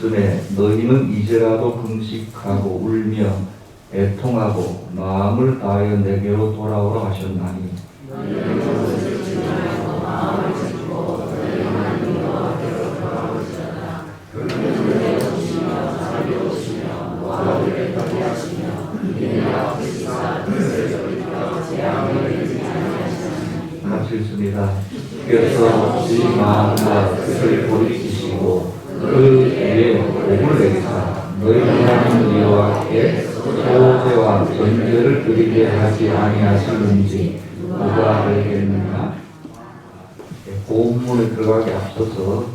말씀에 너희는 이제라도 금식하고 울며 애통하고 마음을 다하여 내게로 돌아오라 하셨나니 같이 읽습니다. 그래서 이 마음과 뜻을 돌이키시고 그 위에 복을 내리사 너희 하나님 여호와께 소제와 전제를 드리게 하지 아니하시는지 누가 알겠느냐. 본문에 들어가기 앞서서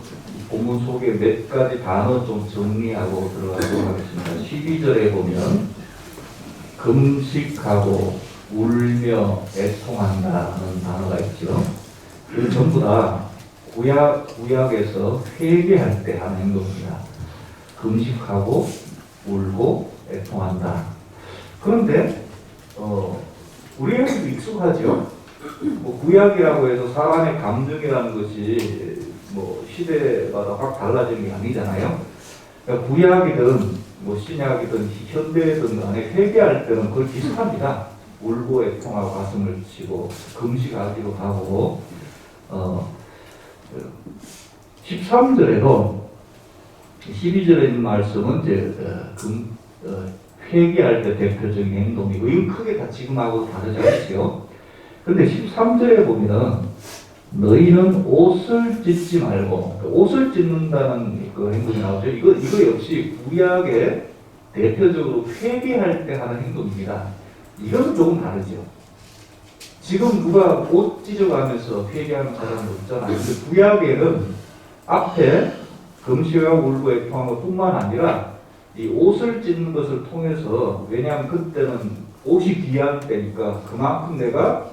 본문 속에 몇 가지 단어 좀 정리하고 들어가도록 하겠습니다. 12절에 보면 금식하고 울며 애통한다는 단어가 있죠. 그 전부 다 구약에서 회개할 때 하는 행동입니다. 금식하고 울고 애통한다. 그런데 우리에게도 익숙하죠. 구약이라고 해서 사람의 감정이라는 것이 시대마다 확 달라지는 게 아니잖아요. 그러니까 구약이든 신약이든 현대든 간에 회개할 때는 거의 비슷합니다. 울고 애통하고 가슴을 치고 금식하기도 하고 13절에도 12절에 있는 말씀은 이제 회개할 때 대표적인 행동이고 이건 크게 다 지금하고 다르지 않죠. 근데 13절에 보면 너희는 옷을 찢지 말고 옷을 찢는다는 그 행동이 나오죠. 이거 역시 구약의 대표적으로 회개할 때 하는 행동입니다. 이건 조금 다르죠. 지금 누가 옷 찢어가면서 회개하는 사람도 있잖아요. 근데 구약에는 앞에 금식하고 울고 애통한 것뿐만 아니라 이 옷을 찢는 것을 통해서, 왜냐하면 그때는 옷이 귀한 때니까 그만큼 내가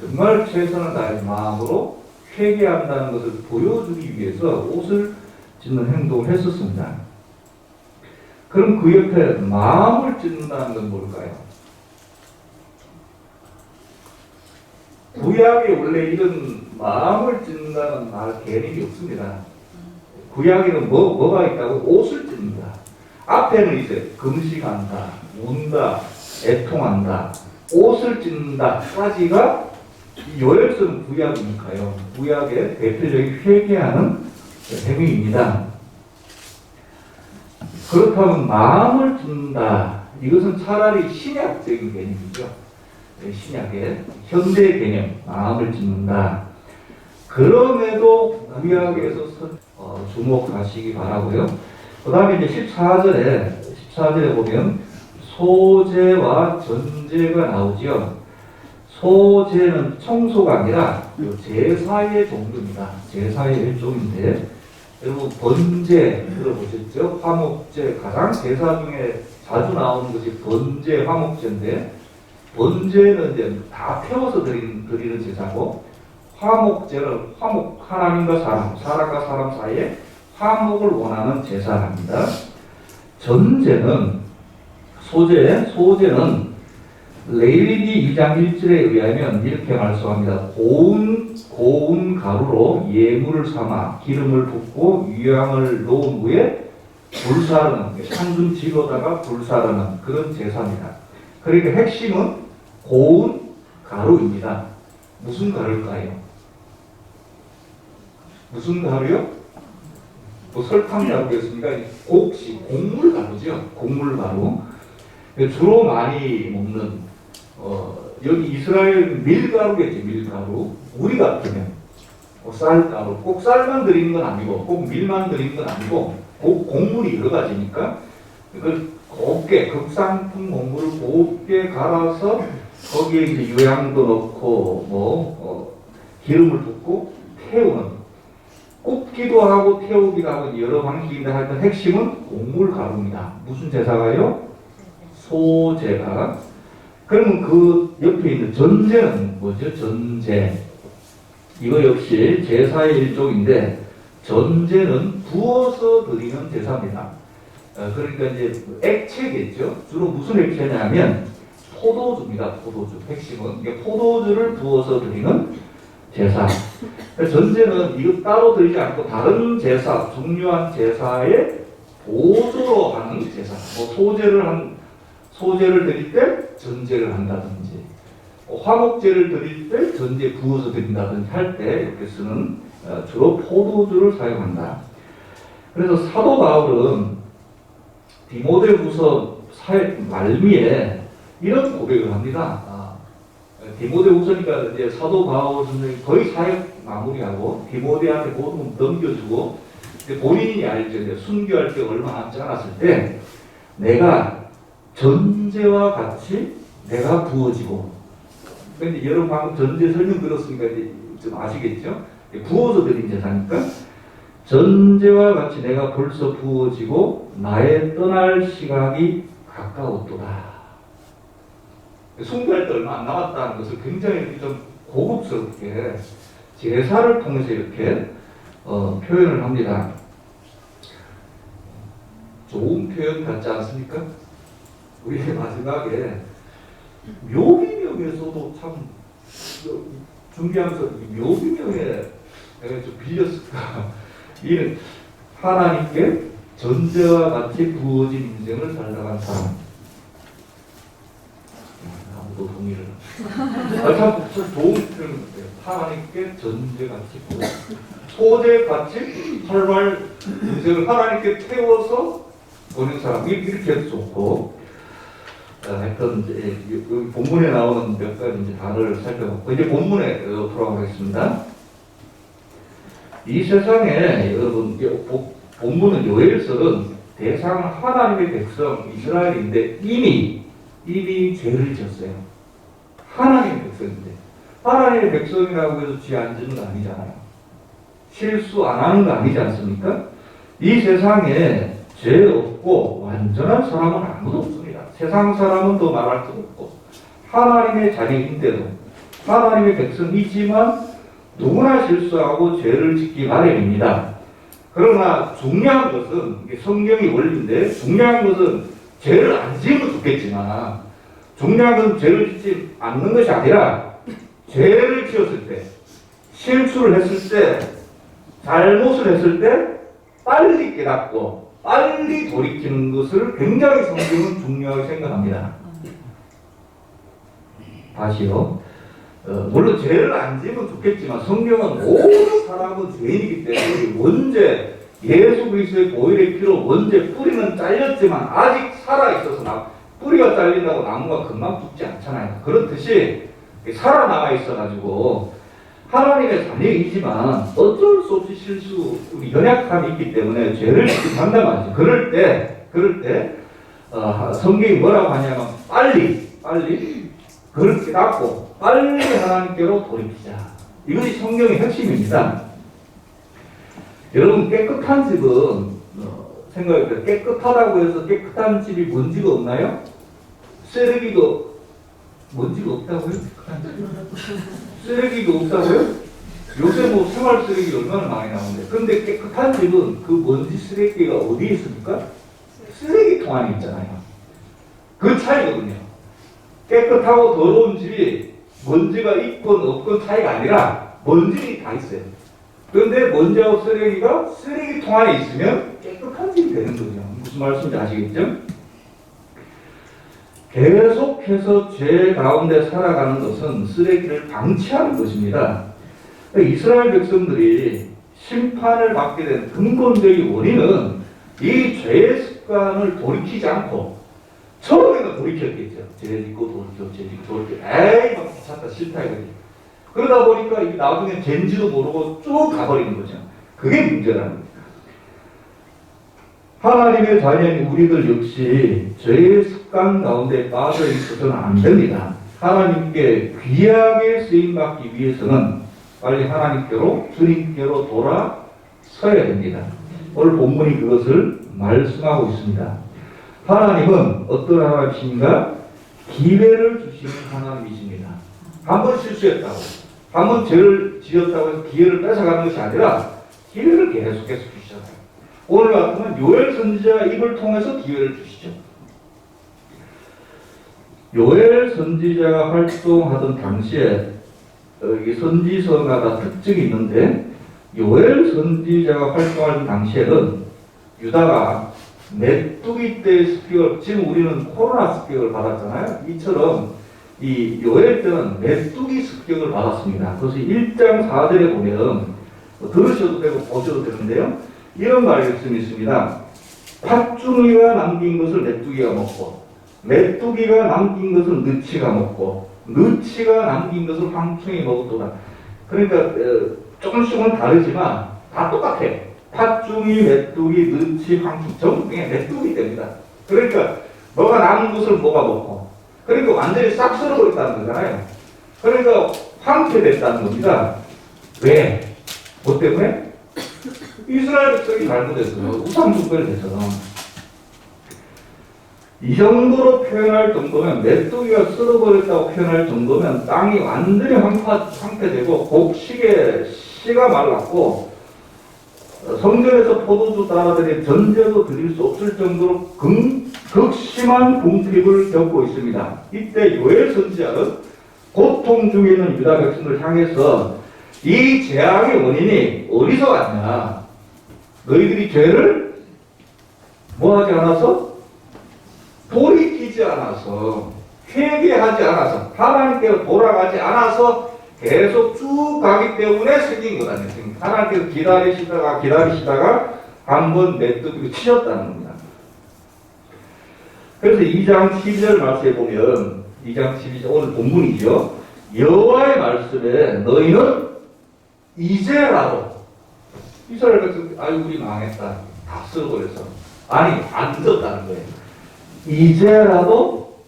정말 최선을 다해 마음으로 회개한다는 것을 보여주기 위해서 옷을 찢는 행동을 했었습니다. 그럼 그 옆에 마음을 찢는다는 건 뭘까요? 구약에 원래 이런 마음을 찢는다는 말 개념이 없습니다. 구약에는 뭐가 있다고? 옷을 찢는다. 앞에는 이제 금식한다, 운다, 애통한다, 옷을 찢는다까지가 요약서는 구약이니까요. 구약의 대표적인 회개하는 행위입니다. 그렇다면 마음을 찢는다. 이것은 차라리 신약적인 개념이죠. 신약의 현대 개념, 마음을 찢는다. 그럼에도 구약에서 주목하시기 바라고요. 그 다음에 이제 14절에 보면 소제와 전제가 나오죠. 소제는 청소가 아니라 제사의 종류입니다. 제사의 일종인데, 여러분 번제 들어보셨죠? 화목제, 가장 제사 중에 자주 나오는 것이 번제, 화목제인데, 번제는 이제 다 태워서 드리는 제사고, 화목제는 하나님과 사람과 사람 사이에 화목을 원하는 제사랍니다. 전제는 소제는 레위기 2장 1절에 의하면 이렇게 말씀합니다. 고운 가루로 예물을 삼아 기름을 붓고 유향을 놓은 후에 불사르는, 상금지로다가 불사르는 그런 제사입니다. 그러니까 핵심은 고운 가루입니다. 무슨 가루일까요? 무슨 가루요? 설탕 가루겠습니까? 곡물 가루죠. 곡물 가루. 주로 많이 먹는 여기 이스라엘 밀가루겠지. 밀가루. 우리 같으면 쌀가루. 꼭 쌀만 들이는 건 아니고, 꼭 밀만 들이는 건 아니고, 곡물이 여러 가지니까 그걸 곱게, 극상품 곡물을 곱게 갈아서 거기에 이제 유향도 넣고 기름을 붓고 태우는, 굽기도 하고 태우기도 하고 여러 방식인데 하여튼 핵심은 곡물 가루입니다. 무슨 제사가요? 소제가. 그러면 그 옆에 있는 전제는 뭐죠? 전제. 이거 역시 제사의 일종인데, 전제는 부어서 드리는 제사입니다. 그러니까 이제 액체겠죠. 주로 무슨 액체냐면 포도주입니다. 포도주. 핵심은 이게 포도주를 부어서 드리는 제사. 전제는 이거 따로 드리지 않고 다른 제사, 중요한 제사에 보조로 하는 제사. 뭐 소제를 드릴 때 전제를 한다든지, 화목제를 드릴 때 전제 부어서 드린다든지 할 때 이렇게 쓰는 주로 포도주를 사용한다. 그래서 사도 바울은 디모데후서 말미에 이런 고백을 합니다. 디모데후서니까 이제 사도 바울 선생님 거의 사역 마무리하고 디모데한테 모든 넘겨주고 본인이 알죠. 순교할 때 얼마 남지 않았을 때 내가 전제와 같이 내가 부어지고, 근데 여러분 방금 전제 설명 들었으니까 이제 좀 아시겠죠? 부어서 드린 제사니까 전제와 같이 내가 벌써 부어지고 나의 떠날 시각이 가까웠도다. 순교할 때 얼마 안 남았다는 것을 굉장히 좀 고급스럽게 제사를 통해서 이렇게 표현을 합니다. 좋은 표현 같지 않습니까? 우리 마지막에 묘비명에서도 참 준비하면서 묘비명에 내가 좀 빌렸을까? 이는 하나님께 전제와 같이 부어진 인생을 살다간 사람. 아무도 동의를. 참 좋은 표현 같아요. 하나님께 전제같이 부어진. 소제같이 활발 인생을 하나님께 태워서 보는 사람. 이렇게 해도 좋고. 하여튼 본문에 나오는 몇 가지 이제 단어를 살펴보고 이제 본문에 돌아가겠습니다. 이 세상에 여러분 본문은 요엘서는 대상 하나님의 백성 이스라엘인데 이미 죄를 지었어요. 하나님의 백성인데 하나님의 백성이라고 해서 죄 안 짓는 거 아니잖아요. 실수 안 하는 거 아니지 않습니까? 이 세상에 죄 없고 완전한 사람은 아무도 없습니다. 세상 사람은 더 말할 수 없고 하나님의 자녀인데도 하나님의 백성이지만 누구나 실수하고 죄를 짓기 마련입니다. 그러나 중요한 것은 성경의 원리인데 중요한 것은 죄를 안 지으면 좋겠지만 중요한 것은 죄를 짓지 않는 것이 아니라 죄를 지었을 때 실수를 했을 때 잘못을 했을 때 빨리 깨닫고 빨리 돌이키는 것을 굉장히 성경은 중요하게 생각합니다. 다시요. 물론 죄를 안 지으면 좋겠지만 성경은 모든 사람은 죄인이기 때문에 원죄 예수 그리스도의 보혈의 피로 원죄 뿌리는 잘렸지만 아직 살아있어서 뿌리가 잘린다고 나무가 금방 죽지 않잖아요. 그렇듯이 살아남아 있어가지고 하나님의 자녀이지만 어쩔 수 없이 우리 연약함이 있기 때문에 죄를 짓는단 말이죠. 그럴 때 성경이 뭐라고 하냐면 빨리 그렇게 닦고 빨리 하나님께로 돌이키자. 이것이 성경의 핵심입니다. 여러분 깨끗한 집은 생각해보세요. 깨끗하다고 해서 깨끗한 집이 먼지가 없나요? 쓰레기가 먼지가 없다고요? 쓰레기가 없다고요? 요새 뭐 생활 쓰레기 얼마나 많이 나오는데. 근데 깨끗한 집은 그 먼지 쓰레기가 어디에 있습니까? 쓰레기통 안에 있잖아요. 그 차이거든요. 깨끗하고 더러운 집이 먼지가 있건 없건 차이가 아니라 먼지는 다 있어요. 그런데 먼지하고 쓰레기가 쓰레기통 안에 있으면 깨끗한 집이 되는 거죠. 무슨 말씀인지 아시겠죠? 계속해서 죄 가운데 살아가는 것은 쓰레기를 방치하는 것입니다. 이스라엘 백성들이 심판을 받게 된 근본적인 원인은 이 죄의 습관을 돌이키지 않고 처음에는 돌이켰겠죠. 죄 짓고 돌이켜. 에이 막 귀찮다 싫다 이거지. 그러다 보니까 나중에 젠지도 모르고 쭉 가버리는 거죠. 그게 문제라는 거예요. 하나님의 자녀인 우리들 역시 죄의 습관 가운데 빠져 있어서는 안 됩니다. 하나님께 귀하게 쓰임받기 위해서는 빨리 하나님께로 주님께로 돌아서야 됩니다. 오늘 본문이 그것을 말씀하고 있습니다. 하나님은 어떤 하나님이신가? 기회를 주시는 하나님이십니다. 한 번 실수했다고, 한 번 죄를 지었다고 해서 기회를 뺏어가는 것이 아니라 기회를 계속해서 주시잖아요. 오늘 같으면 요엘 선지자 입을 통해서 기회를 주시죠. 요엘 선지자가 활동하던 당시에 선지서마다 특징이 있는데 요엘 선지자가 활동하던 당시에는 유다가 메뚜기 때 습격을, 지금 우리는 코로나 습격을 받았잖아요. 이처럼 이 요엘 때는 메뚜기 습격을 받았습니다. 그래서 1장 4절에 보면 들으셔도 되고 보셔도 되는데요. 이런 말씀이 있습니다. 팥주머니가 남긴 것을 메뚜기가 먹고, 메뚜기가 남긴 것을 느치가 먹고, 느치가 남긴 것을 황충이 먹었도다. 그러니까 조금씩은 다르지만 다 똑같아. 팥주머니, 메뚜기, 느치, 황충 전부 그냥 메뚜기 됩니다. 그러니까 뭐가 남은 것을 뭐가 먹고, 그러니까 완전히 싹 쓸어버렸다는 거잖아요. 그러니까 황폐됐다는 겁니다. 왜? 뭐 때문에? 이스라엘 백성이 잘못했어요. 우상숭배를 했잖아. 이 정도로 표현할 정도면, 메뚜기가 쓸어버렸다고 표현할 정도면 땅이 완전히 황폐되고 곡식에 씨가 말랐고 성전에서 포도주 따라들이 전제도 드릴 수 없을 정도로 극심한 궁핍을 겪고 있습니다. 이때 요엘 선지자는 고통 중에 있는 유다 백성을 향해서 이 재앙의 원인이 어디서 왔냐? 너희들이 죄를 뭐하지 않아서? 돌이키지 않아서, 회개하지 않아서, 하나님께로 돌아가지 않아서 계속 쭉 가기 때문에 생긴 거다. 하나님께서 기다리시다가 한번 메뚜기를 치셨다는 겁니다. 그래서 2장 12절 말씀에 보면, 2장 12절 오늘 본문이죠. 여호와의 말씀에 너희는 이제라도, 이스라엘 백성 아유 우리 망했다, 다 쓸어버렸어. 아니 안 듣었다는 거예요. 이제라도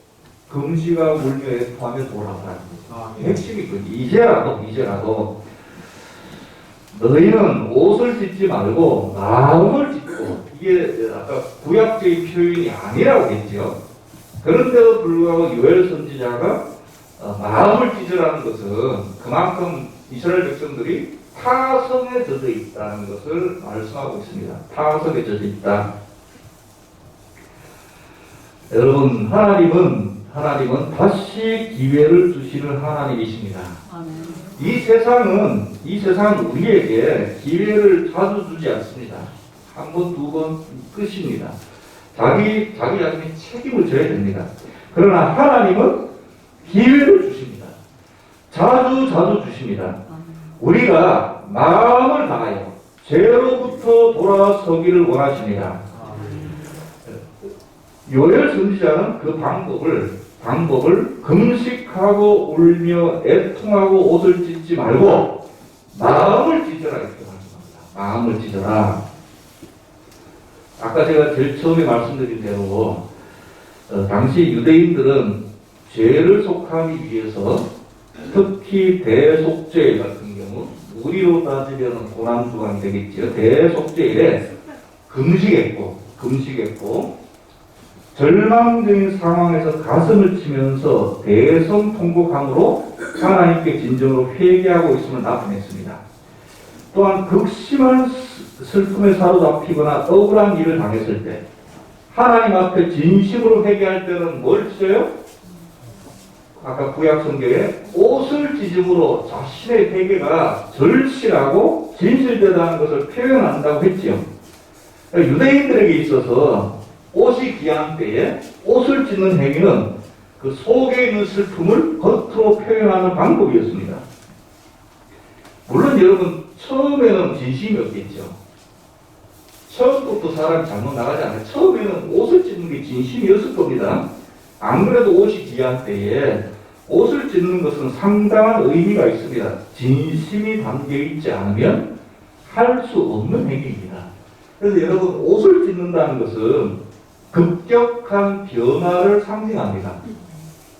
금시가 울며 애통하며 돌아오라는 거예요. 핵심이 그 이제라도 너희는 옷을 찢지 말고 마음을 찢고, 이게 아까 구약적인 표현이 아니라고 했죠. 그런데도 불구하고 요엘 선지자가 마음을 찢으라는 것은 그만큼 이스라엘 백성들이 타성에 젖어 있다는 것을 말씀하고 있습니다. 타성에 젖어 있다. 여러분, 하나님은 다시 기회를 주시는 하나님이십니다. 이 세상은 우리에게 기회를 자주 주지 않습니다. 한 번, 두 번 끝입니다. 자기 자신이 책임을 져야 됩니다. 그러나 하나님은 기회를 주십니다. 자주 주십니다. 우리가 마음을 다하여 죄로부터 돌아서기를 원하십니다. 요엘 선지자는 그 방법을 금식하고 울며 애통하고 옷을 찢지 말고 마음을 찢어라 이렇게 말씀합니다. 마음을 찢어라. 아까 제가 제일 처음에 말씀드린 대로 당시 유대인들은 죄를 속하기 위해서 특히 대속죄 같은 경우, 우리로 따지면 고난주간이 되겠죠. 대속죄일에 금식했고 절망적인 상황에서 가슴을 치면서 대성통곡함으로 하나님께 진정으로 회개하고 있음을 나타냈습니다. 또한 극심한 슬픔에 사로잡히거나 억울한 일을 당했을 때 하나님 앞에 진심으로 회개할 때는 뭘 찢어요? 아까 구약 성경에 옷을 찢음으로 자신의 회개가 절실하고 진실되다는 것을 표현한다고 했지요. 유대인들에게 있어서 옷이 귀한 때에 옷을 찢는 행위는 그 속에 있는 슬픔을 겉으로 표현하는 방법이었습니다. 물론 여러분 처음에는 진심이었겠죠. 처음부터 사람이 잘못 나가지 않아요. 처음에는 옷을 찢는 게 진심이었을 겁니다. 안 그래도 옷이 귀한 때에 옷을 찢는 것은 상당한 의미가 있습니다. 진심이 담겨있지 않으면 할 수 없는 행위입니다. 그래서 여러분 옷을 찢는다는 것은 급격한 변화를 상징합니다.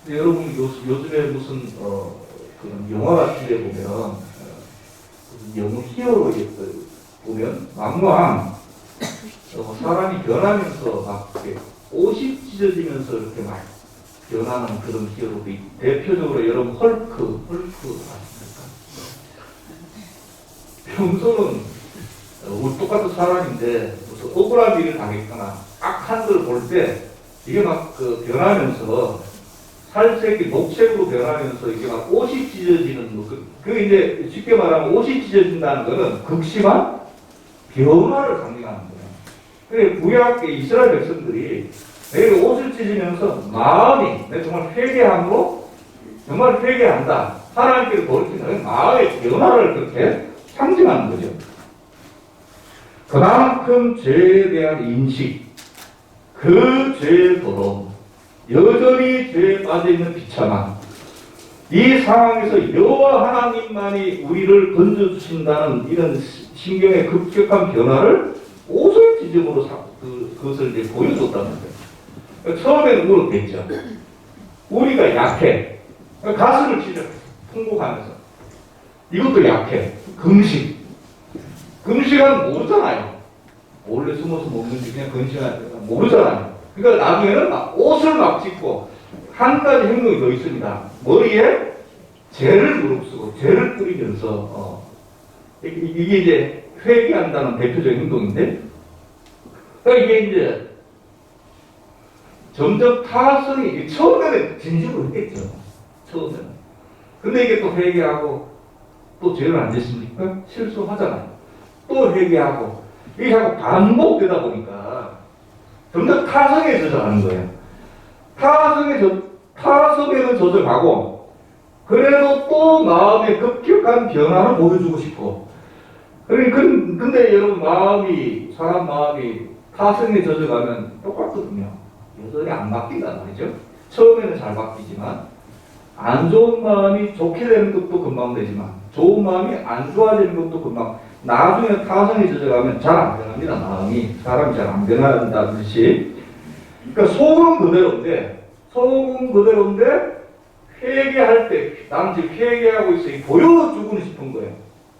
여러분 요즘에 무슨 그런 영화 같은 데 보면 영웅 히어로 보면 왕왕 사람이 변하면서 막 옷이 찢어지면서 이렇게 막 변하는 그런 히어로도 있고, 대표적으로 여러분 헐크 아십니까? 평소는 우리 똑같은 사람인데 무슨 억울한 일을 당했거나 악한 걸 볼 때 이게 막 변하면서 살색이 녹색으로 변하면서 이게 막 옷이 찢어지는 그게 이제 쉽게 말하면 옷이 찢어진다는 것은 극심한 변화를 상징하는 거예요. 그래 구약의 이스라엘 백성들이 내가 옷을 찢으면서 마음이 내가 정말 회개함으로 정말 회개한다. 하나님께로 돌이키는 마음의 변화를 그렇게 상징하는 거죠. 그만큼 죄에 대한 인식, 그 죄의 더러움, 여전히 죄에 빠져있는 비참함, 이 상황에서 여호와 하나님만이 우리를 건져주신다는 이런 신경의 급격한 변화를 옷을 찢음으로 그것을 이제 보여줬다는 거예요. 처음에는 울었겠죠. 우리가 약해. 가슴을 찢어 통곡하면서. 이것도 약해. 금식. 금식은 모르잖아요. 몰래 숨어서 먹는지 그냥 금식은 모르잖아요. 그러니까 나중에는 막 옷을 막 찢고 한 가지 행동이 더 있습니다. 머리에 죄를 무릅쓰고 죄를 뿌리면서 이게 이제 회개한다는 대표적인 행동인데, 그러니까 이게 이제 점점 타성이 처음에는 진심으로 했겠죠. 처음에는. 근데 이게 또 회개하고 또 죄를 안 짓습니까? 실수하잖아요. 또 회개하고 이게 자꾸 반복되다 보니까 점점 타성에 젖어가는 거예요. 타성에는 젖어가고 그래도 또 마음의 급격한 변화를 보여주고 싶고. 근데 여러분 사람 마음이 타성에 젖어가면 똑같거든요. 여전히 안 바뀐단 말이죠. 처음에는 잘 바뀌지만 안 좋은 마음이 좋게 되는 것도 금방 되지만 좋은 마음이 안 좋아지는 것도 금방, 나중에 타성에 젖어가면 잘 안 변합니다. 마음이 사람이 잘 안 변한다는 듯이. 그러니까 속은 그대로인데 회개할 때 나는 지금 회개하고 있어 보여주고 싶은 거예요.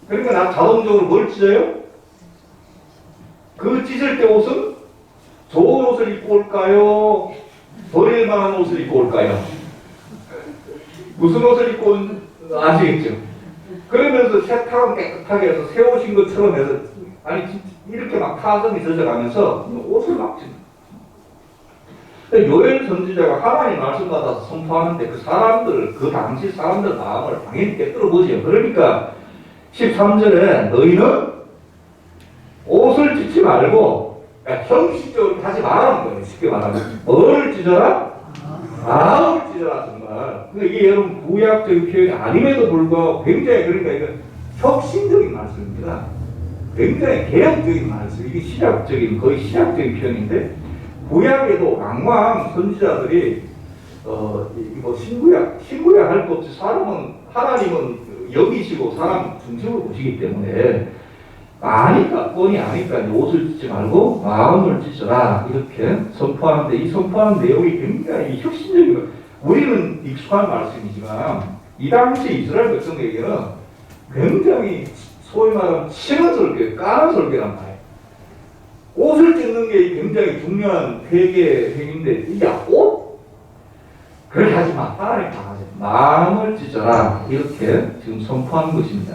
그러니까 나 자동적으로 뭘 찢어요? 그 찢을 때 옷은 좋은 옷을 입고 올까요? 버릴 만한 옷을 입고 올까요? 무슨 옷을 입고 오는지 아시겠죠? 그러면서 세탁은 깨끗하게 해서 새 옷인 것처럼 해서, 아니 이렇게 막 타성이 젖어가면서 옷을 막 찢는. 요엘 선지자가 하나님 말씀 받아서 선포하는데 그 당시 사람들 마음을 당연히 깨뜨려 보지요. 그러니까 13절에 너희는 옷을 찢지 말고, 형식적으로 하지 말라는 거예요. 쉽게 말하면 뭐를 찢어라? 마음을 찢어라. 정말. 이게 여러분 구약적인 표현이 아님에도 불구하고 굉장히, 그러니까 이거 혁신적인 말씀입니다. 굉장히 개혁적인 말씀. 이게 거의 신약적인 표현인데, 구약에도 왕왕 선지자들이 신구약 할 것 없이 하나님은 여기시고 사람 중심으로 보시기 때문에 뻔히 아니까 옷을 찢지 말고 마음을 찢어라 이렇게 선포하는데, 이 선포하는 내용이 굉장히 혁신적인 거예요. 우리는 익숙한 말씀이지만 이 당시 이스라엘 백성에게는 굉장히 소위 말하면 치는 설교, 까는 설교란 말이에요. 옷을 찢는 게 굉장히 중요한 회개 행위인데, 이게 옷? 그렇게 하지 마. 하나님 강하지. 마음을 찢어라. 이렇게 지금 선포하는 것입니다.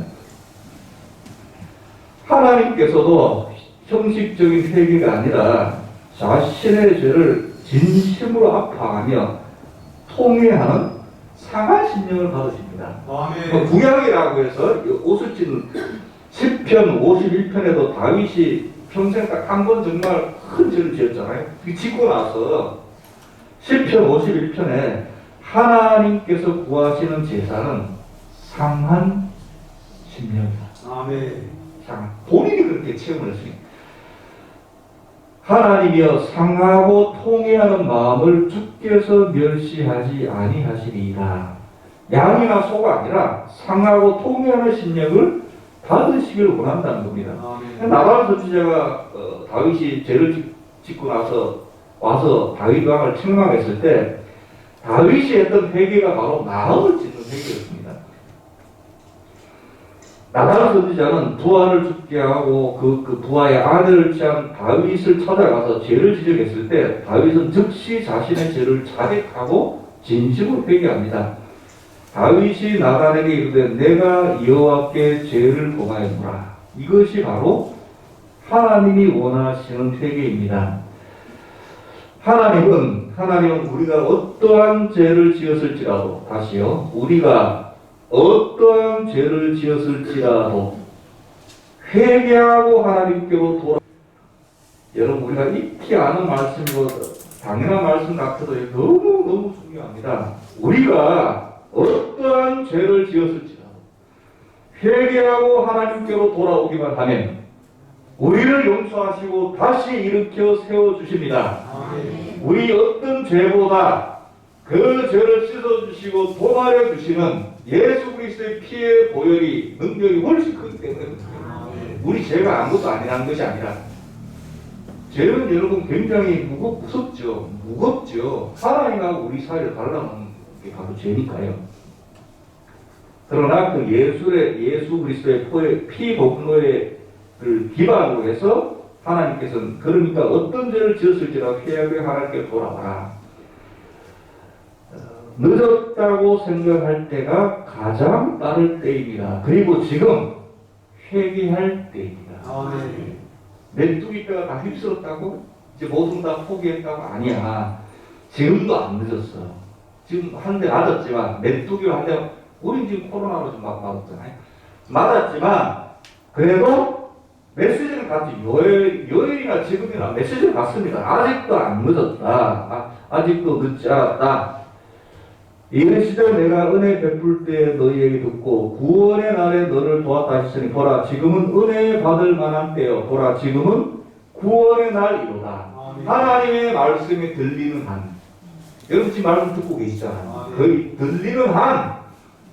하나님께서도 형식적인 회개가 아니라 자신의 죄를 진심으로 아파하며 통회하는 상한 심령을 받으십니다. 구약이라고 해서 옷을 찢는 시편 51편에도 다윗이 평생 딱 한 번 정말 큰 죄를 지었잖아요. 그 짓고 나서 시편 51편에 하나님께서 구하시는 제사는 상한 심령이다. 아멘. 본인이 그렇게 체험을 했으니까. 하나님이여 상하고 통회하는 마음을 주께서 멸시하지 아니하시리이다. 양이나 소가 아니라 상하고 통회하는 심령을 받으시기를 원한다는 겁니다. 나단 선지자가 다윗이 죄를 짓고 와서 다윗 왕을 책망했을 때 다윗이 했던 회개가 바로 마음을 찢는 회개였습니다. 나단 선지자는 부하를 죽게 하고 그 부하의 아들을 취한 다윗을 찾아가서 죄를 지적했을 때 다윗은 즉시 자신의 죄를 자백하고 진심으로 회개합니다. 다윗이 나단에게 이르되 내가 여호와께 죄를 범하였노라. 이것이 바로 하나님이 원하시는 회개입니다. 하나님은 우리가 어떠한 죄를 지었을지라도, 다시요, 우리가 어떠한 죄를 지었을지라도 회개하고 하나님께로 여러분 우리가 익히 아는 말씀이고 당연한 말씀 같아도 너무너무 중요합니다. 우리가 어떠한 죄를 지었을지라도 회개하고 하나님께로 돌아오기만 하면 우리를 용서하시고 다시 일으켜 세워주십니다. 우리 어떤 죄보다 그 죄를 씻어주시고 도말해주시는 예수 그리스도의 피의 보혈이 능력이 훨씬 크기 때문에 우리 죄가 아무것도 아니라는 것이 아니라 죄는 여러분 굉장히 무겁죠. 하나님하고 우리 사이를 갈라놓는 게 바로 죄니까요. 그러나 그 예수 그리스도의 피 복로를 기반으로 해서 하나님께서는 그러니까 어떤 죄를 지었을지라도 회개하여 하나님께 돌아와라. 늦었다고 생각할 때가 가장 빠를 때입니다. 그리고 지금 회개할 때입니다. 메뚜기 뼈가 다 휩쓸었다고? 이제 모든 다 포기했다고? 아니야. 지금도 안 늦었어. 지금 한 대 맞았지만, 메뚜기로 한 대, 우린 지금 코로나로 좀 맞았잖아요. 맞았지만, 그래도 메시지는 같이 요일이나 지금이나 메시지는 같습니다. 아직도 안 늦었다. 아직도 늦지 않았다. 이런 시절 내가 은혜 베풀 때 너희에게 듣고 구원의 날에 너를 도왔다 하시니 보라 지금은 은혜 받을 만한 때요. 보라 지금은 구원의 날이로다. 하나님의 말씀이 들리는 한 여러분 지금 말씀 듣고 계시잖아요. 거의 들리는 한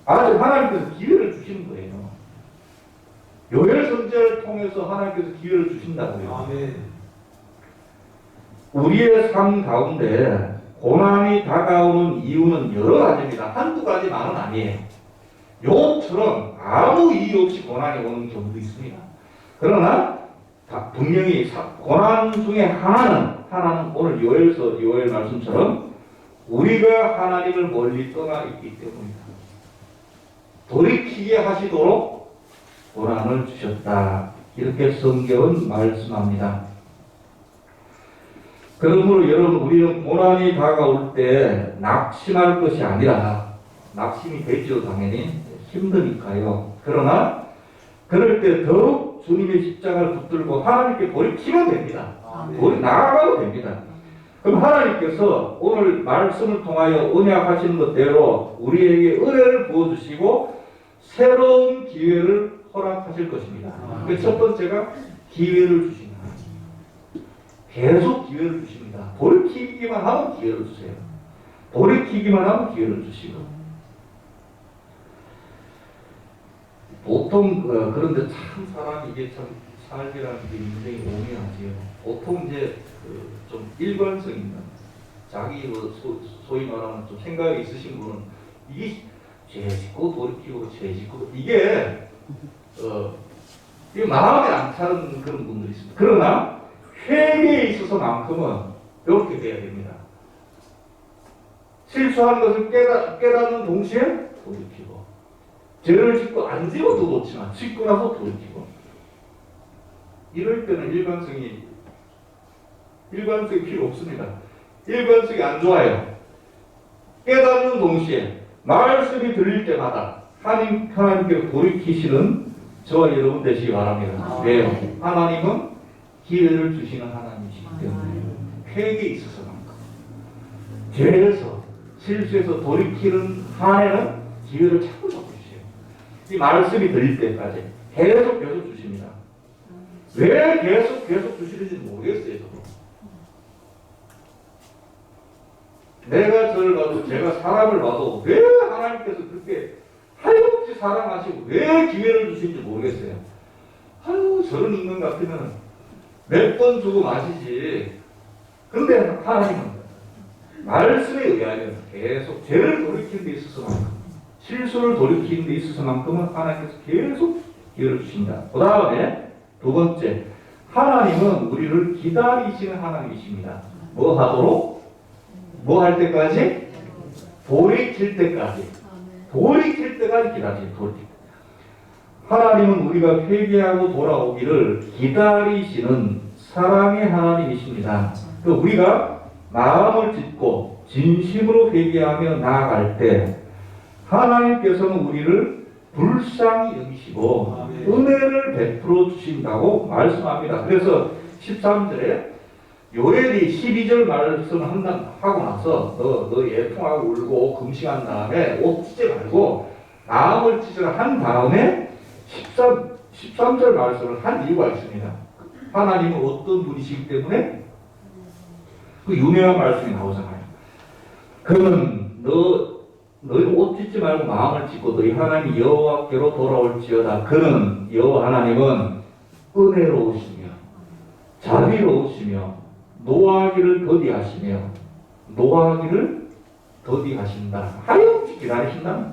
아직 하나님께서 기회를 주시는 거예요. 요엘 선지자를 통해서 하나님께서 기회를 주신다고요. 우리의 삶 가운데 고난이 다가오는 이유는 여러 가지입니다. 한두 가지만은 아니에요. 욥처럼 아무 이유 없이 고난이 오는 경우도 있습니다. 그러나 분명히 고난 중에 하나는 오늘 요엘 말씀처럼 우리가 하나님을 멀리 떠나 있기 때문이다. 돌이키게 하시도록 고난을 주셨다. 이렇게 성경은 말씀합니다. 그러므로 여러분 우리는 고난이 다가올 때 낙심할 것이 아니라 낙심이 되죠. 당연히 힘드니까요. 그러나 그럴 때 더욱 주님의 십자가를 붙들고 하나님께 돌이키면 됩니다. 나아가도 됩니다. 그럼 하나님께서 오늘 말씀을 통하여 언약하시는 것대로 우리에게 은혜를 부어주시고 새로운 기회를 허락하실 것입니다. 그 첫 번째가 기회를 주십니다. 계속 기회를 주십니다. 돌이키기만 하면 기회를 주세요. 돌이키기만 하면 기회를 주시고. 보통 그런데 참 사람이 이게 참 삶이라는 게 굉장히 오묘하지요. 보통 이제 좀 일관성 있는 자기 소위 말하는 좀 생각이 있으신 분은 이게 죄 짓고 돌이키고 죄 짓고 이게 마음에 안 차는 그런 분들이 있습니다. 그러나 회개에 있어서만큼은 이렇게 돼야 됩니다. 실수한 것을 깨닫는 동시에 돌이키고 죄를 짓고 안 지어도 좋지만 짓고 나서 돌이키고 이럴 때는 일관성이 필요 없습니다. 일관성이 안 좋아요. 깨닫는 동시에 말씀이 들릴 때마다 하나님께로 돌이키시는 저와 여러분 되시기 바랍니다. 왜요? 하나님은 기회를 주시는 하나님이시기 때문에 회개에 있어서만큼 죄에서 실수해서 돌이키는 한에는 기회를 자꾸 주세요. 이 말씀이 들릴 때까지 계속 주십니다. 왜 계속 주시는지 모르겠어요. 저도. 내가 저를 봐도 제가 사람을 봐도 왜 하나님께서 그렇게 하염없이 사랑하시고 왜 기회를 주시는지 모르겠어요. 저런 인간 같으면 몇 번 주고 마시지. 그런데 하나님은 말씀에 의하면 계속 죄를 돌이키는 데 있어서만큼 실수를 돌이키는 데 있어서만큼은 하나님께서 계속 기회를 주신다. 그 다음에 두 번째, 하나님은 우리를 기다리시는 하나님이십니다. 뭐 하도록? 뭐 할 때까지? 돌이킬 때까지. 돌이킬 때까지 기다리시는. 하나님은 우리가 회개하고 돌아오기를 기다리시는 사랑의 하나님이십니다. 우리가 마음을 짓고 진심으로 회개하며 나아갈 때 하나님께서는 우리를 불쌍히 여기시고 은혜를 베풀어 주신다고 말씀합니다. 그래서 13절에 요엘이 12절 말씀을 하고 나서 너 예통하고 울고 금식한 다음에 옷 찢지 말고 마음을 찢으라 한 다음에 13절 말씀을 한 이유가 있습니다. 하나님은 어떤 분이시기 때문에 그 유명한 말씀이 나오잖아요. 그는 너희 옷 찢지 말고 마음을 찢고 너희 하나님 여호와께로 돌아올지어다. 그는 여호와 하나님은 은혜로우시며 자비로우시며 노하기를 더디하신다. 하염없이 기다리신다.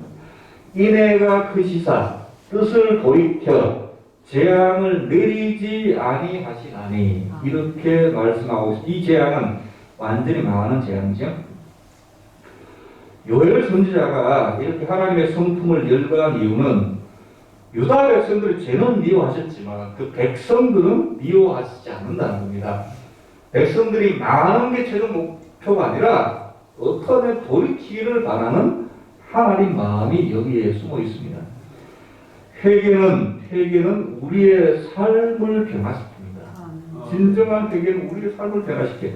인애가 크시사 뜻을 돌이켜 재앙을 내리지 아니하시나니 이렇게 말씀하고 있습니다. 이 재앙은 완전히 망하는 재앙이죠. 요엘 선지자가 이렇게 하나님의 성품을 열거한 이유는 유다 백성들이 죄는 미워하셨지만 그 백성들은 미워하시지 않는다는 겁니다. 백성들이 망하는 게 최종 목표가 아니라 어떻게 돌이키기를 바라는 하나님 마음이 여기에 숨어 있습니다. 회개는 우리의 삶을 변화시킵니다. 진정한 회개는 우리의 삶을 변화시켜요.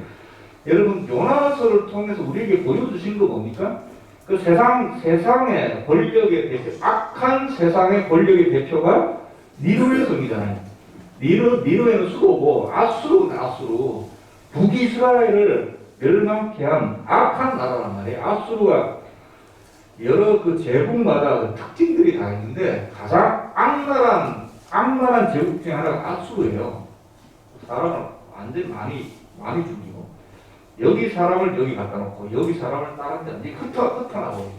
여러분 요나서를 통해서 우리에게 보여주신 거 뭡니까? 그 세상의 권력의 대표, 악한 세상의 권력의 대표가 니누의 성이잖아요. 니누에는 수도고 아수르 북이스라엘을 멸망케 한 악한 나라란 말이에요. 아수르가 여러 그 제국마다 특징들이 다 있는데 가장 악랄한 제국 중에 하나가 아수르예요. 사람을 완전히 많이 죽이고 여기 사람을 여기 갖다 놓고 여기 사람을 다른 데 흩어나고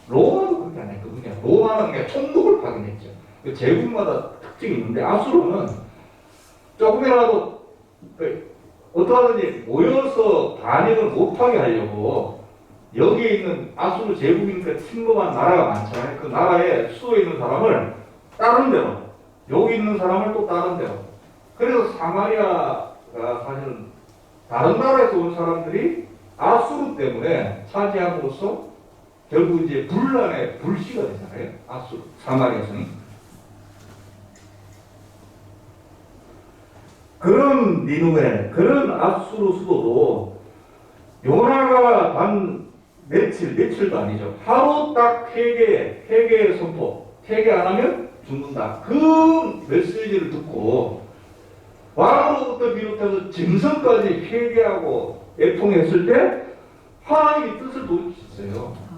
로마도 그렇게 안 했거든요. 로마는 그냥 총독을 파견했죠. 그 제국마다 특징이 있는데 아수르는 조금이라도 어떠하든지 모여서 반역을 못하게 하려고 여기에 있는 아수르 제국이니까 침범한 나라가 많잖아요. 그 나라에 수도에 있는 사람을 다른 데로 여기 있는 사람을 또 다른 데로 그래서 사마리아가 사실은 다른 나라에서 온 사람들이 아수르 때문에 차지함으로써 결국 이제 분란의 불씨가 되잖아요. 아수르, 사마리아성이. 그런 니누에, 그런 아수르 수도도 요나가 단 며칠도 아니죠. 하루 딱 회개 선포. 회개 안 하면 죽는다. 그 메시지를 듣고 왕으로부터 비롯해서 짐승까지 회개하고 애통했을 때 하나님이 뜻을 돌이키셨어요.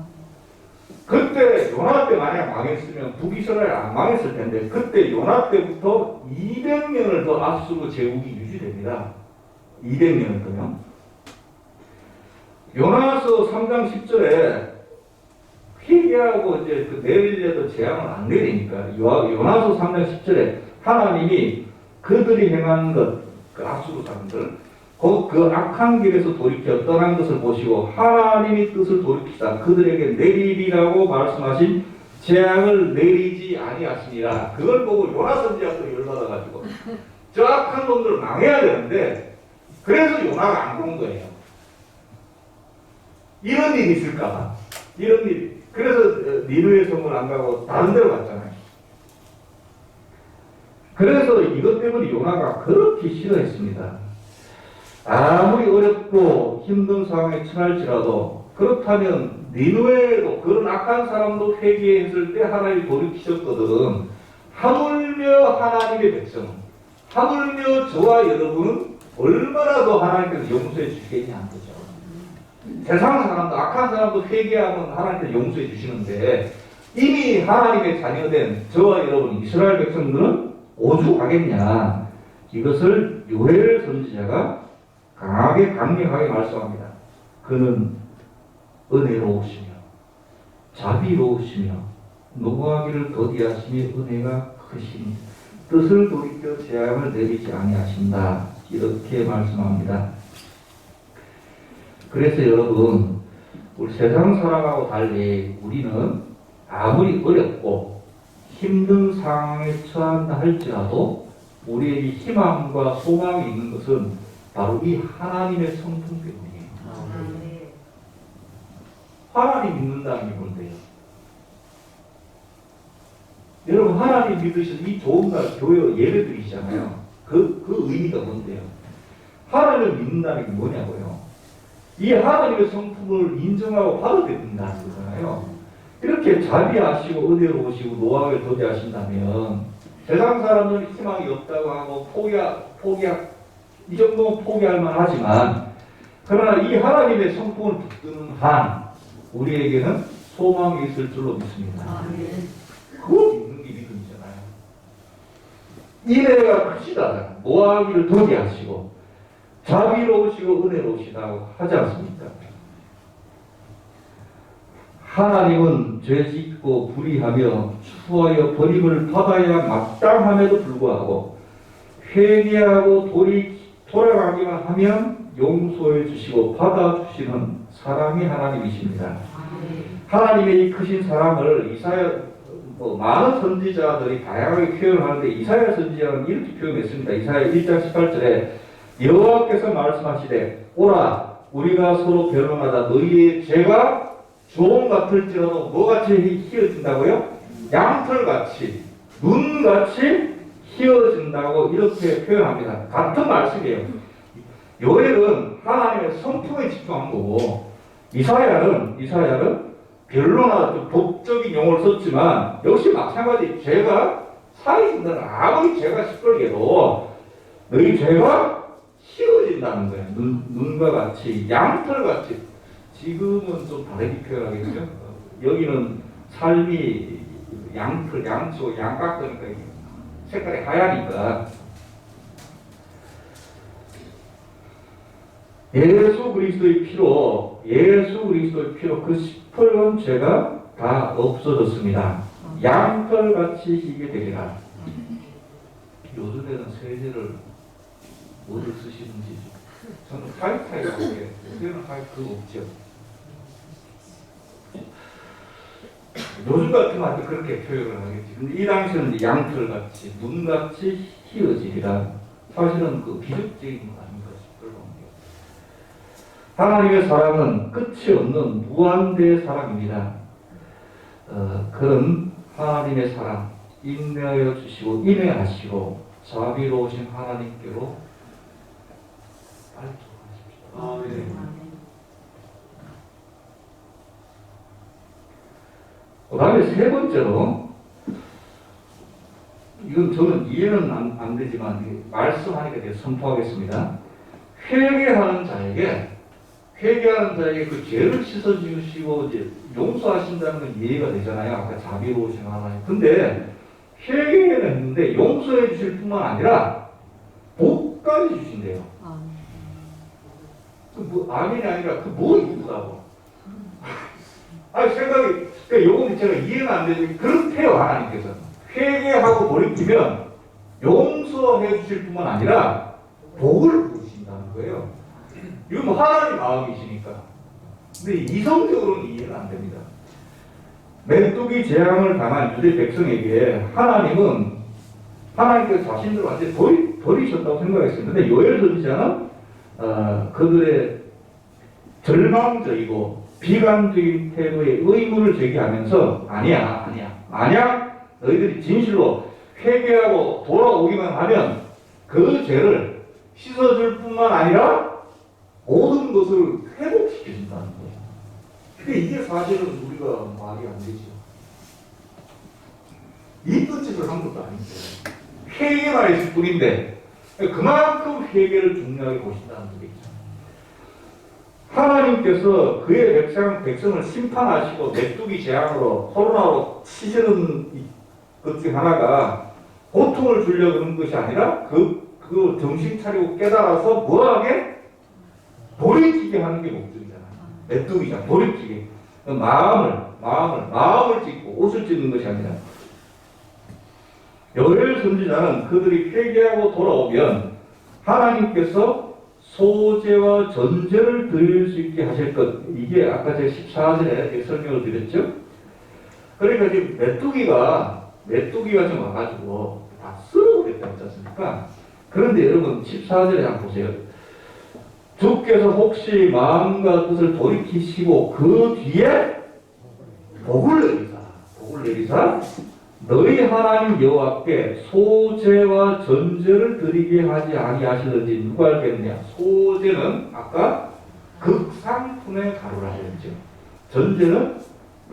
그때 요나 때 만약 망했으면 북이스라엘 안 망했을 텐데 그때 요나 때부터 200년을 더 아수르 제국이 유지됩니다. 200년을 더요. 요나서 3장 10절에 회개하고 이제 그 내리려도 재앙을 안 내리니까 요나서 3장 10절에 하나님이 그들이 행한 것, 그 아수르 사람들, 그 악한 길에서 돌이켜 떠난 것을 보시고 하나님이 뜻을 돌이키사 그들에게 내리리라고 말씀하신 재앙을 내리지 아니하시니라. 그걸 보고 요나 선지자가 또 열받아가지고 저 악한 놈들을 망해야 되는데 그래서 요나가 안 그런 거예요. 이런 일이 있을까? 이런 일이. 그래서 니누의 성을 안 가고 다른 데로 갔잖아요. 그래서 이것 때문에 요나가 그렇게 싫어했습니다. 아무리 어렵고 힘든 상황에 처할지라도 그렇다면 니누에도 그런 악한 사람도 회개했을 때 하나님이 돌이키셨거든. 하물며 하나님의 백성, 하물며 저와 여러분은 얼마나 더 하나님께서 용서해 주시겠냐 한 거죠. 세상 사람도 악한 사람도 회개하면 하나님께서 용서해 주시는데 이미 하나님의 자녀된 저와 여러분 이스라엘 백성들은 오죽하겠냐. 이것을 요엘 선지자가 강력하게 말씀합니다. 그는 은혜로우시며 자비로우시며 노하기를 더디하시며 은혜가 크시니 뜻을 돌이켜 재앙을 내리지 아니하신다. 이렇게 말씀합니다. 그래서 여러분 우리 세상 사람하고 달리 우리는 아무리 어렵고 힘든 상황에 처한다 할지라도 우리에게 희망과 소망이 있는 것은 바로 이 하나님의 성품 때문이에요. 하나님 믿는다는 게 뭔데요? 여러분 하나님 믿으셔서 이 좋은 날 교회 예배 드리시잖아요. 그 의미가 뭔데요? 하나님을 믿는다는 게 뭐냐고요. 이 하나님의 성품을 인정하고 받아들인다는 거잖아요. 이렇게 자비하시고 은혜로우시고 노하게 도대하신다면 세상 사람들은 희망이 없다고 하고 이 정도는 포기할 만하지만 그러나 이 하나님의 성품을 붙드는 한 우리에게는 소망이 있을 줄로 믿습니다. 그걸 믿는 게 믿음이잖아요. 인애가 크시다. 노하기를 도대하시고 자비로우시고 은혜로우시다고 하지 않습니까? 하나님은 죄짓고 불의하며 추하여 버림을 받아야 마땅함에도 불구하고 회개하고 돌아가기만 하면 용서해 주시고 받아주시는 사랑의 하나님이십니다. 하나님의 이 크신 사랑을 많은 선지자들이 다양하게 표현하는데 이사야 선지자는 이렇게 표현했습니다. 이사야 1장 18절에 여호와께서 말씀하시되 오라 우리가 서로 변론하다 너희의 죄가 종 같을지라도 뭐같이 희어진다고요? 양털같이 눈같이 희어진다고 이렇게 표현합니다. 같은 말씀이에요. 요엘은 하나님의 성품에 집중한 거고 이사야는 변론하다 법적인 용어를 썼지만 역시 마찬가지 죄가 사해진다는 아무리 죄가 시뻘게도 너희 죄가 희어진다는 거예요. 눈과 같이 양털같이. 지금은 좀 다르게 표현하겠죠. 여기는 삶이 양치고 양깍거니까 색깔이 하얘니까 예수 그리스도의 피로 그 시뻘건 죄가 다 없어졌습니다. 양털같이 희게 되리라. 요즘에는 세제를 뭐를 쓰시는지 저는 화이트하게 요새는 화이트 없죠. 요즘 같으면 아주 그렇게 표현을 하겠지. 근데 이 당시에는 양털같이 눈같이 희어지리라. 사실은 그 비극적인 거 아닌가 싶어요. 하나님의 사랑은 끝이 없는 무한대의 사랑입니다. 그런 하나님의 사랑 인내하여 주시고 인내하시고 자비로우신 하나님께로 빨리 돌아가십시오. 그 다음에 세 번째로, 이건 저는 이해는 안 되지만 말씀하니까 제가 선포하겠습니다. 회개하는 자에게 그 죄를 씻어주시고 이제 용서하신다는 건 이해가 되잖아요. 아까 자비로우신 하나님. 근데 회개는 했는데 용서해 주실 뿐만 아니라 복까지 주신대요. 아멘이 아니라 뭐 이쁘다고. 생각이, 요건 제가 이해가 안 되지. 그렇대요, 하나님께서. 회개하고 돌이키면 용서해 주실 뿐만 아니라 복을 부으신다는 거예요. 이건 하나님 마음이시니까. 근데 이성적으로는 이해가 안 됩니다. 메뚜기 재앙을 당한 유대 백성에게 하나님께서 자신들을 완전히 버리셨다고 생각했어요. 근데 요엘 선지자는 그들의 절망적이고 비관적인 태도의 의문을 제기하면서 아니야 너희들이 진실로 회개하고 돌아오기만 하면 그 죄를 씻어줄 뿐만 아니라 모든 것을 회복시켜준다는 거예요. 근데 이게 사실은 우리가 말이 안 되죠. 이 뜻을 한 것도 아닌데 회개만 했을 뿐인데 그만큼 회개를 중요하게 보신다는 거겠죠. 하나님께서 그의 백성을 심판하시고 메뚜기 재앙으로 코로나로 치시는 것 중 하나가 고통을 주려고 그런 것이 아니라 그 정신 차리고 깨달아서 뭐하게? 돌이키게 하는 게 목적이잖아요. 메뚜기잖아. 돌이키게. 마음을 찢고 옷을 찢는 것이 아니라 요엘 선지자는 그들이 회개하고 돌아오면 하나님께서 소재와 전제를 드릴 수 있게 하실 것. 이게 아까 제가 14절에 설명을 드렸죠. 그러니까 지금 메뚜기가 좀 와가지고 다 쓸어버렸다 했지 않습니까? 그런데 여러분 14절에 한번 보세요. 주께서 혹시 마음과 뜻을 돌이키시고 그 뒤에 복을 내리사 너희 하나님 여호와께 소제와 전제를 드리게 하지 아니하시는지 누가 알겠느냐? 소제는 아까 극상품의 가루라 했죠. 전제는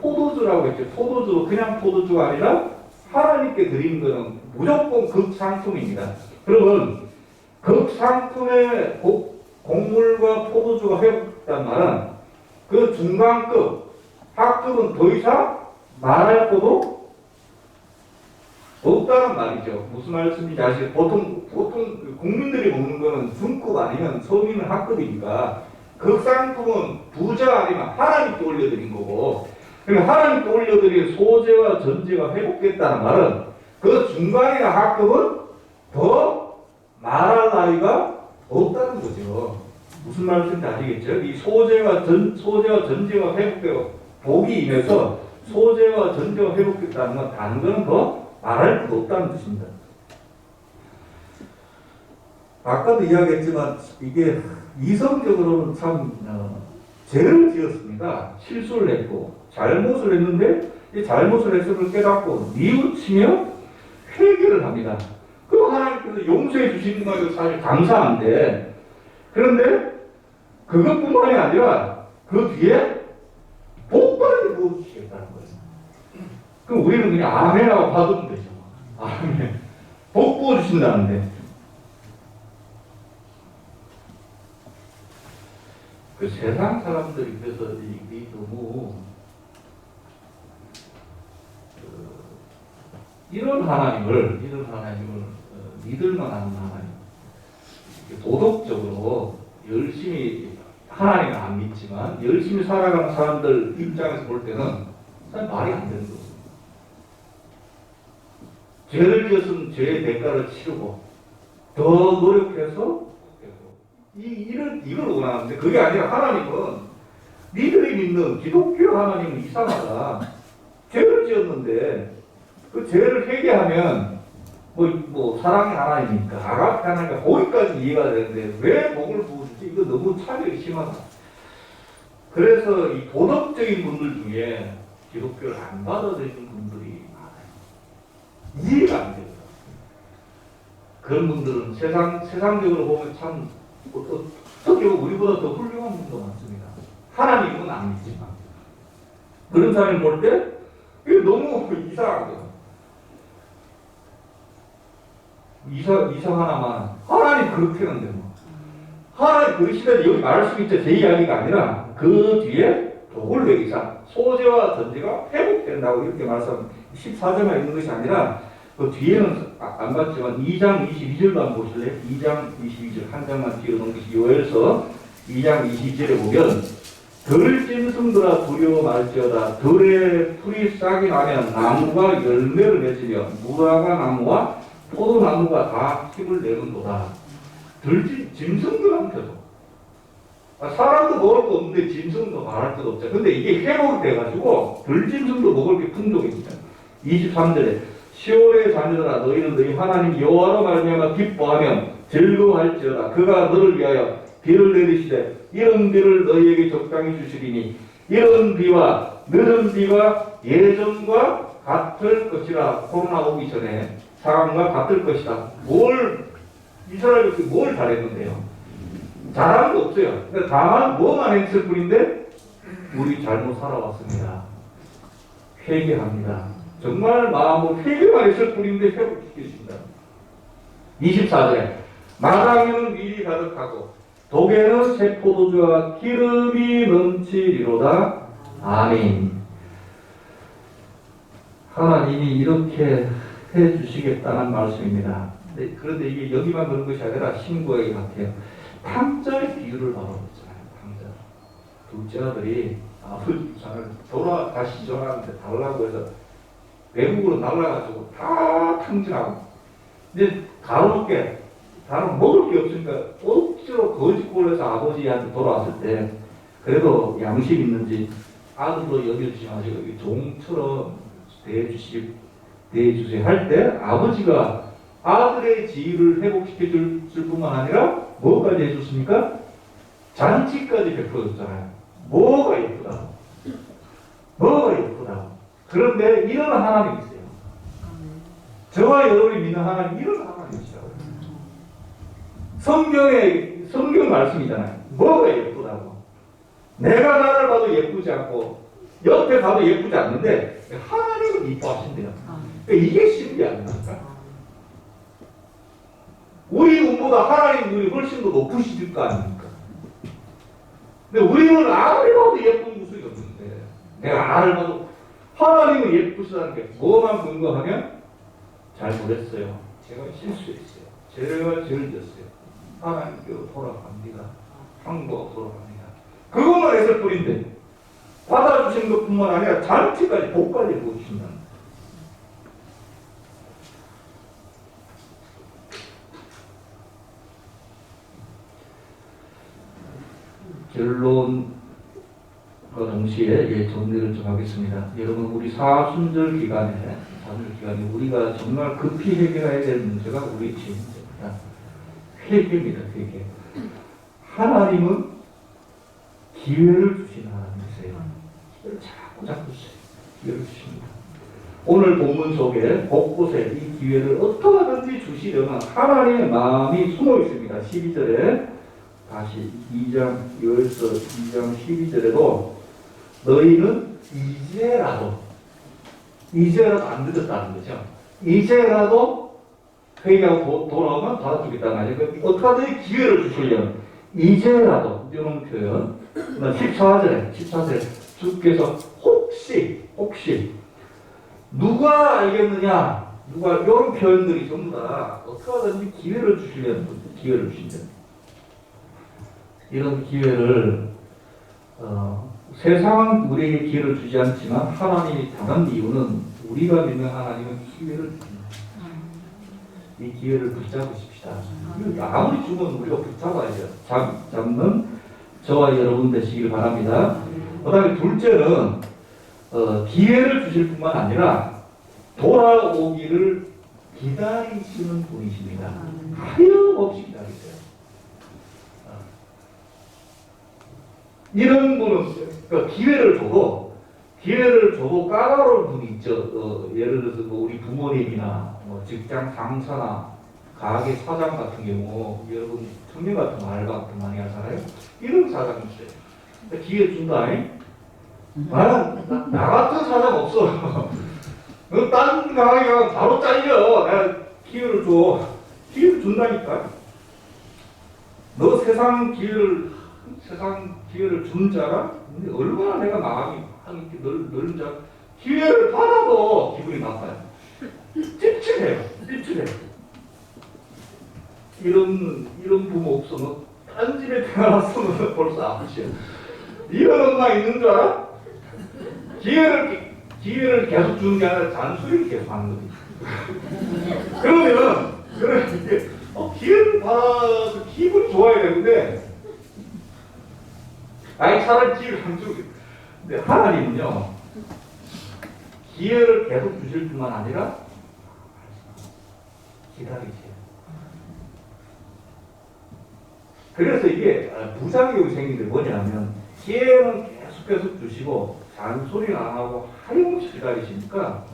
포도주라고 했죠. 포도주, 그냥 포도주가 아니라 하나님께 드리는 것은 무조건 극상품입니다. 그러면 극상품의 곡물과 포도주가 회복됐단 말은 그 중간급, 하급은 더 이상 말할 것도 없다는 말이죠. 무슨 말씀인지 아시죠? 보통 국민들이 먹는 거는 중급 아니면 서민은 하급이니까 극상품은 부자 아니면 하나님께 올려드린 거고, 그러니까 하나님께 올려드린 소제와 전제가 회복됐다는 말은 그 중간이나 하급은 더 말할 나위가 없다는 거죠. 무슨 말씀인지 아시겠죠? 이 소제와 전제가 회복되고 복이 임해서 소제와 전제가 회복됐다는 건 다른 거는 더 말할 것도 없다는 뜻입니다. 아까도 이야기했지만 이게 이성적으로는 참 죄를 지었습니다. 실수를 했고 잘못을 했는데 이 잘못을 했음을 깨닫고 뉘우치며 회개를 합니다. 그럼 하나님께서 용서해 주시는 것도 사실 감사한데, 그런데 그것뿐만이 아니라 그 뒤에 복받게 부어주시겠다는 거예요. 그럼 우리는 그냥 아멘하고 받으면 되죠. 아멘. 복 부어주신다는데. 그 세상 사람들이 그래서 이 너무 이런 하나님을 믿을 만한 하나님, 도덕적으로 열심히 하나님을 안 믿지만 열심히 살아가는 사람들 입장에서 볼 때는 사실 말이 안 되는 거죠. 죄를 지었으면 죄의 대가를 치르고 더 노력해서 이걸 원하는데, 그게 아니라 하나님은 니들이 믿는 기독교 하나님은 이상하다. 죄를 지었는데 그 죄를 회개하면 뭐 사랑의 하나님이니까 아가페 하나니까 거기까지 이해가 되는데 왜 복을 부어주지? 이거 너무 차별이 심하다. 그래서 이 도덕적인 분들 중에 기독교를 안 받아들이는 분들이 많아요. 이해가 안 돼요. 그런 분들은 세상적으로 보면 참 어떻게 우리보다 더 훌륭한 분도 많습니다. 하나님은 안 믿지만 그런 사람을 볼 때 이게 너무 이상한 거예요. 이상하나만 하나님 그렇게 하는데 뭐 하나님 그러시다니 여기 말할 수 있죠. 제 이야기가 아니라 그 뒤에 복을 매기사 소제와 전제가 회복된다고 이렇게 말씀 14절만 있는 것이 아니라 그 뒤에는 안 봤지만 2장 22절도 한번 보실래요? 2장 22절 한 장만 뒤로 넘기시 요엘서 2장 22절에 보면 들짐승들아 두려워 말지어다. 들의 풀이 싹이 나면 나무가 열매를 맺으며 무화과 나무와 포도나무가 다 힘을 내는도다. 짐승들한테도 사람도 먹을 거 없는데 짐승도 말할 것도 없죠. 근데 이게 회복이 돼가지고 들짐승도 먹을 게 풍족입니다. 23절에 시온의 자녀들아 너희는 너희 하나님 여호와로 말미암아 기뻐하면 즐거워할지어다. 그가 너를 위하여 비를 내리시되 이런 비를 너희에게 적당히 주시리니 이런 비와 늦은 비가 예전과 같을 것이라. 코로나 오기 전에 상황과 같을 것이다. 이 사람이 뭘 잘했는데요? 잘한 거 없어요. 다만 뭐만 했을 뿐인데 우리 잘못 살아왔습니다. 회개합니다. 정말 마음으로 회개만 했을 뿐인데 회복시키십니다. 24절에 마당에는 밀이 가득하고 독에는 새 포도주와 기름이 넘치리로다. 아멘. 하나님이 이렇게 해주시겠다는 말씀입니다. 그런데 이게 여기만 그런 것이 아니라 신부에게 같아요. 탕자의 비유를 바로 했잖아요. 탕자. 둘째 아들이 아버지 우상을 다시 전하는데 달라고 해서 외국으로 날라가지고 다 탕진하고, 이제 다른 먹을 게 없으니까 억지로 거짓골에서 아버지한테 돌아왔을 때 그래도 양심 있는지 아들도 여겨주지 마시고 종처럼 대해주세요 할 때 아버지가 아들의 지위를 회복시켜 줄 뿐만 아니라 뭐까지 해줬습니까? 잔치까지 베풀어줬잖아요. 뭐가 예쁘다. 그런데 이런 하나님이 있어요. 저와 여러분이 믿는 하나님 이런 하나님이시라고요. 성경 말씀이잖아요. 뭐가 예쁘다고? 내가 나를 봐도 예쁘지 않고 옆에 봐도 예쁘지 않는데 하나님은 이뻐하신대요. 그러니까 이게 신비 아닙니까? 우리 눈보다 하나님 눈이 훨씬 더 높으실 거 아닙니까? 근데 우리는 아무리 봐도 예쁜 모습이 없는데 내가 나를 봐도 하나님은 예쁘시다는 게 뭐만 근거하면 잘못했어요. 제가 실수했어요. 제가 죄를 졌어요. 하나님께로 돌아갑니다. 항구하고 돌아갑니다. 그것만 했을 뿐인데 받아주신 것뿐만 아니라 잔치까지 복까지 부어주신다는 거예요. 결론과 동시에 정리를 좀 하겠습니다. 여러분 우리 사순절 기간에 우리가 정말 급히 해결해야 될 문제가 우리 죄입니다. 회개입니다. 회개. 하나님은 기회를 주시는 하나님이세요. 기회를 자꾸 주세요. 기회를 주십니다. 오늘 본문 속에 곳곳에 이 기회를 어떻게든지 주시려는 하나님의 마음이 숨어 있습니다. 12절에 다시 2장 12절에도 너희는 이제라도 안 늦었다는 거죠. 이제라도 회개하고 돌아오면 받아주겠다는 거죠. 그러니까 어떻게든지 기회를 주시려면 이제라도 이런 표현 14절에 주께서 혹시 누가 알겠느냐 누가 이런 표현들이 전부 다 어떻게든지 기회를 주시려는 기회를 주신다. 이런 기회를 세상은 우리에게 기회를 주지 않지만 하나님이 당한 이유는 우리가 믿는 하나님은 기회를 주십니다. 이 기회를 붙잡으십시다. 아무리 주면 우리가 붙잡아야죠. 잡는 저와 여러분 되시길 바랍니다. 그 다음에 둘째는 기회를 주실 뿐만 아니라 돌아오기를 기다리시는 분이십니다. 하염없이 기다리세요. 이런 분은 그러니까 기회를 줘도 까다로운 분이 있죠. 예를 들어서 뭐 우리 부모님이나 뭐 직장 상사나 가게 사장 같은 경우 여러분 청년 같은 알바 같은 많이 하잖아요. 이런 사장이 있어요. 기회 준다. 나 같은 사장 없어. 너 딴 가게 가면 바로 잘려. 내가 기회를 줘. 기회를 준다니까. 너 세상 기회를 준 자가 얼마나 내가 마음이 넓은 자 기회를 받아도 기분이 나빠요. 찝찝해요. 이런 부모 없으면 딴 집에 태어났으면 벌써 아프시요. 이런 엄마 있는 줄 알아? 기회를 계속 주는 게 아니라 잔소리를 계속 하는 거지. 그러면 기회를 받아서 기분이 좋아야 되는데 차라리 기회를 안 주고. 근데 하나님은요, 기회를 계속 주실 뿐만 아니라 기다리세요. 그래서 이게 부작용이 생긴 게 뭐냐면, 기회는 계속 주시고, 잔소리는 안 하고 하염없이 기다리시니까,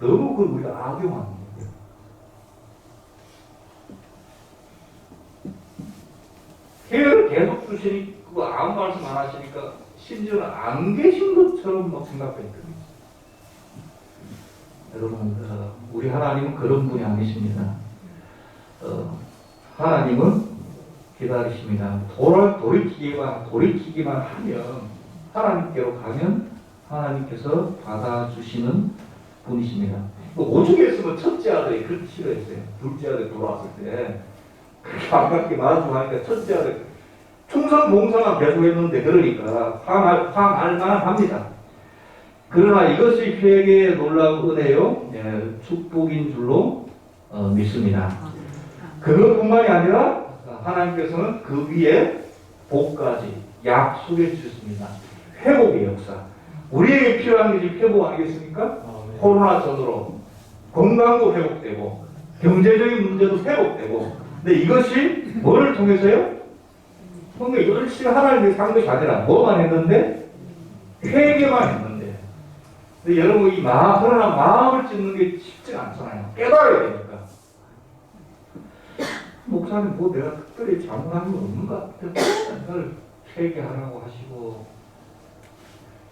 너무 우리가 악용하는 거예요. 기회를 계속 주시니, 아무 말씀 안 하시니까 심지어는 안 계신 것처럼 막 생각했거든요. 여러분, 우리 하나님은 그런 분이 아니십니다. 하나님은 기다리십니다. 돌이키기만 하면 하나님께로 가면 하나님께서 받아주시는 분이십니다. 오죽에 있으면 첫째 아들이 그렇게 싫어했어요. 둘째 아들이 돌아왔을 때 반갑게 말아주고 하니까 첫째 아들이 충성봉사만 계속했는데 그러니까 화날 만합니다. 그러나 이것이 회개의 놀라운 은혜요, 축복인 줄로 믿습니다. 그것뿐만이 아니라 하나님께서는 그 위에 복까지 약속해 주셨습니다. 회복의 역사. 우리에게 필요한 게 회복 아니겠습니까? 코로나 전으로 건강도 회복되고 경제적인 문제도 회복되고. 근데 이것이 뭐를 통해서요? 근데 열심히 하나님이 산 것이 아니라 뭐만 했는데? 회개만 했는데. 근데 여러분 그러나 마음을 찢는 게 쉽지가 않잖아요. 깨달아야 되니까. 목사님 뭐 내가 특별히 잘못한 게 없는 것 같아요. 그걸 회개하라고 하시고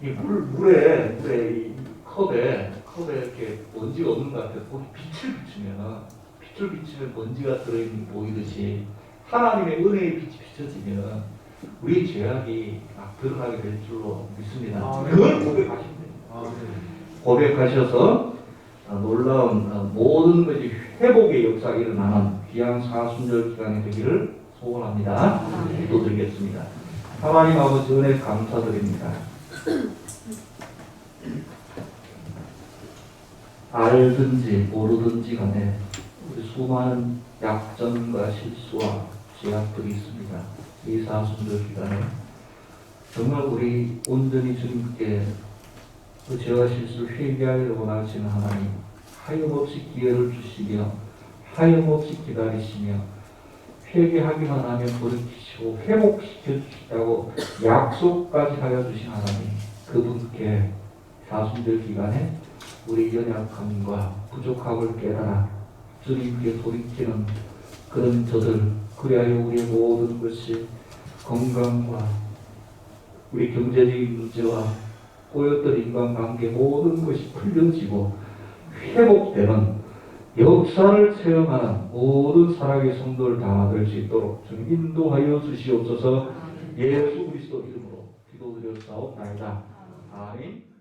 이 물에 이 컵에 이렇게 먼지가 없는 것 같아요. 거기 빛을 비추면 먼지가 들어있는 게 보이듯이 하나님의 은혜의 빛이 비춰지면 우리의 죄악이 막 드러나게 될 줄로 믿습니다. 그걸 고백하시면 됩니다. 고백하셔서 놀라운 모든 것이 회복의 역사가 일어나는 귀한 사순절 기간이 되기를 소원합니다. 기도드리겠습니다. 하나님 아버지 은혜 감사드립니다. 알든지 모르든지 간에 우리 수많은 약점과 실수와 죄악들이 있습니다. 이 사순절 기간에 정말 우리 온전히 주님께 그 죄와 실수를 회개하기를 원하시는 하나님, 하염없이 기회를 주시며 하염없이 기다리시며 회개하기만 하면 돌이키시고 회복시켜 주시다고 약속까지 하여 주신 하나님, 그분께 사순절 기간에 우리 연약함과 부족함을 깨달아 주님께 돌이키는 그런 저들, 그리하여 우리의 모든 것이 건강과 우리 경제적인 문제와 꼬였던 인간관계 모든 것이 풀려지고 회복되는 역사를 체험하는 모든 사랑의 성도를 다 될 수 있도록 좀 인도하여 주시옵소서. 예수 그리스도 이름으로 기도드렸사옵나이다. 아멘.